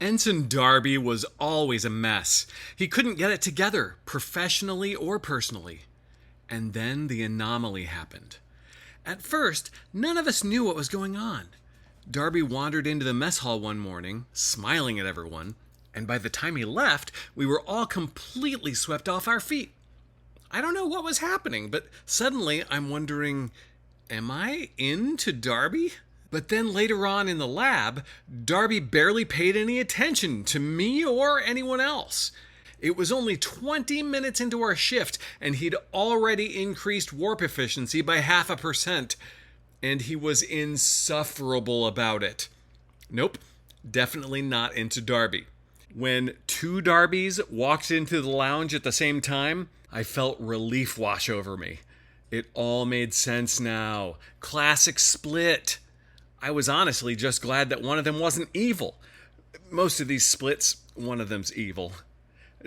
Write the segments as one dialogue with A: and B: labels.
A: Ensign Darby was always a mess. He couldn't get it together, professionally or personally. And then the anomaly happened. At first, none of us knew what was going on. Darby wandered into the mess hall one morning, smiling at everyone, and by the time he left, we were all completely swept off our feet. I don't know what was happening, but suddenly I'm wondering, am I into Darby? But then later on in the lab, Darby barely paid any attention to me or anyone else. It was only 20 minutes into our shift, and he'd already increased warp efficiency by 0.5%. And he was insufferable about it. Nope, definitely not into Darby. When two Darbys walked into the lounge at the same time, I felt relief wash over me. It all made sense now. Classic split. I was honestly just glad that one of them wasn't evil. Most of these splits, one of them's evil.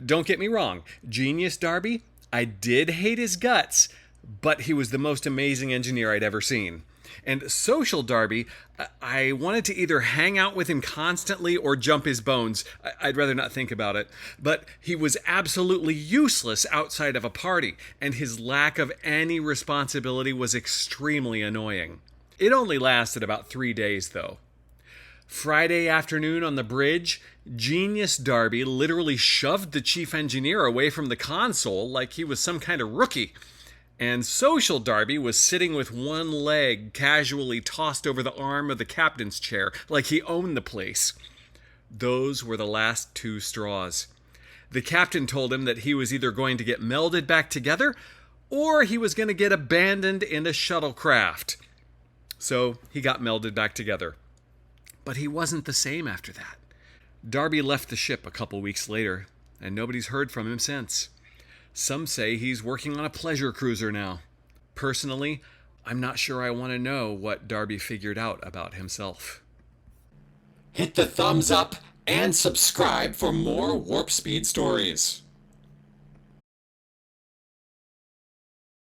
A: Don't get me wrong, Genius Darby, I did hate his guts, but he was the most amazing engineer I'd ever seen. And Social Darby, I wanted to either hang out with him constantly or jump his bones. I'd rather not think about it. But he was absolutely useless outside of a party, and his lack of any responsibility was extremely annoying. It only lasted about 3 days, though. Friday afternoon on the bridge, Genius Darby literally shoved the chief engineer away from the console like he was some kind of rookie. And Social Darby was sitting with one leg casually tossed over the arm of the captain's chair like he owned the place. Those were the last two straws. The captain told him that he was either going to get melded back together or he was going to get abandoned in a shuttlecraft. So he got melded back together. But he wasn't the same after that. Darby left the ship a couple weeks later, and nobody's heard from him since. Some say he's working on a pleasure cruiser now. Personally, I'm not sure I want to know what Darby figured out about himself.
B: Hit the thumbs up and subscribe for more Warp Speed stories.